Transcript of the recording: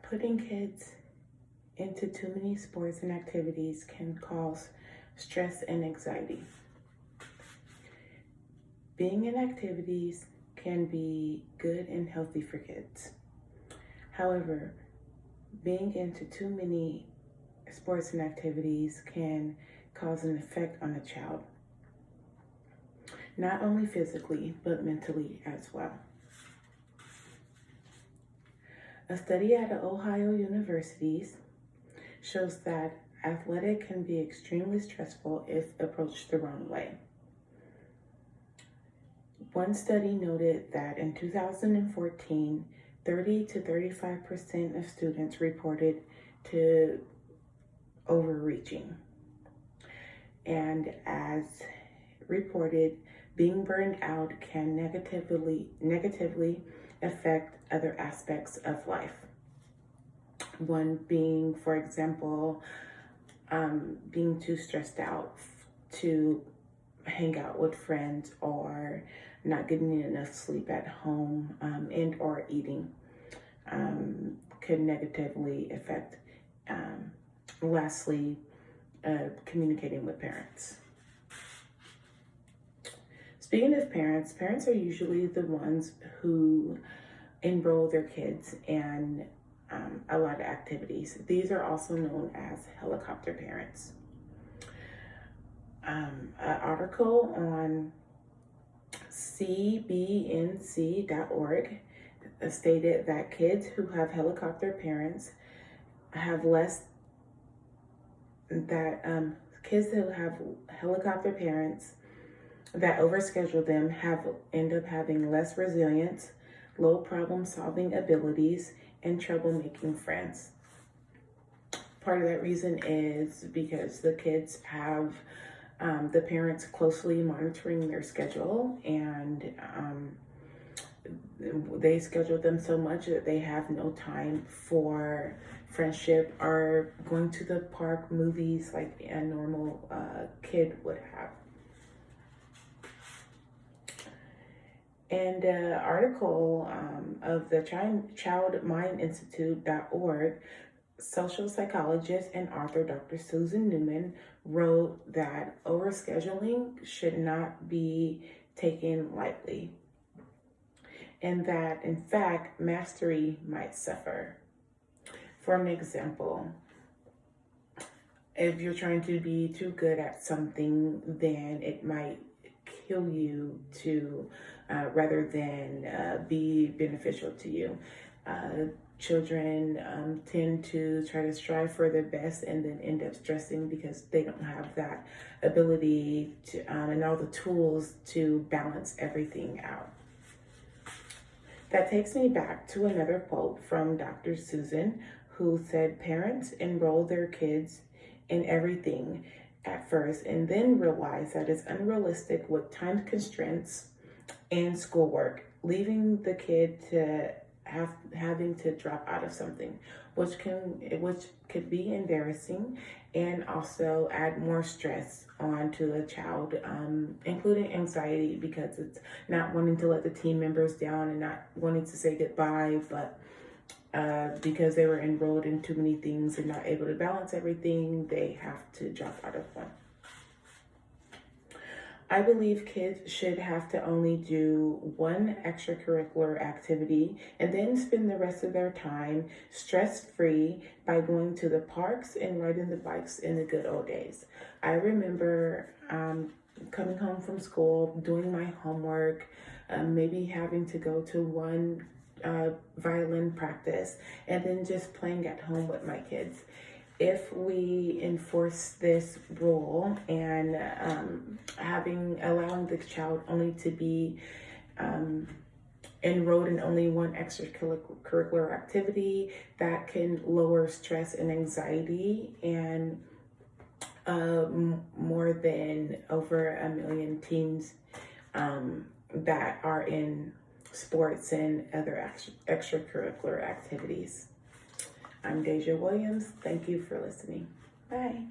Putting kids into too many sports and activities can cause stress and anxiety. Being in activities can be good and healthy for kids. However, being into too many sports and activities can cause an effect on a child, not only physically, but mentally as well. A study at Ohio universities shows that athletic can be extremely stressful if approached the wrong way. One study noted that in 2014, 30 to 35% of students reported to overreaching. And as reported, being burned out can negatively affect other aspects of life. One being, for example, being too stressed out to hang out with friends, or not getting enough sleep at home, and or eating could negatively affect. Lastly, communicating with parents. Speaking of parents, parents are usually the ones who enroll their kids in a lot of activities. These are also known as helicopter parents. An article on CBNC.org stated that kids who have helicopter parents have kids who have helicopter parents that overschedule them end up having less resilience, low problem-solving abilities, and trouble making friends. Part of that reason is because the kids have the parents closely monitoring their schedule, and they schedule them so much that they have no time for friendship or going to the park, movies like a normal kid would have. And an article of the childmindinstitute.org, social psychologist and author Dr. Susan Newman wrote that overscheduling should not be taken lightly, and that in fact mastery might suffer. For an example, if you're trying to be too good at something, then it might kill you to rather than be beneficial to you. Children tend to try to strive for their best and then end up stressing because they don't have that ability to and all the tools to balance everything out. That takes me back to another quote from Dr. Susan, who said parents enroll their kids in everything at first and then realize that it's unrealistic with time constraints and schoolwork, leaving the kid to having to drop out of something, which could be embarrassing and also add more stress onto a child, including anxiety, because it's not wanting to let the team members down and not wanting to say goodbye, but because they were enrolled in too many things and not able to balance everything, they have to drop out of one. I believe kids should have to only do one extracurricular activity and then spend the rest of their time stress-free by going to the parks and riding the bikes in the good old days. I remember coming home from school, doing my homework, maybe having to go to one violin practice, and then just playing at home with my kids. If we enforce this rule and allowing the child only to be enrolled in only one extracurricular activity, that can lower stress and anxiety, and more than over 1 million teens that are in sports and other extracurricular activities. I'm Deja Williams. Thank you for listening. Bye.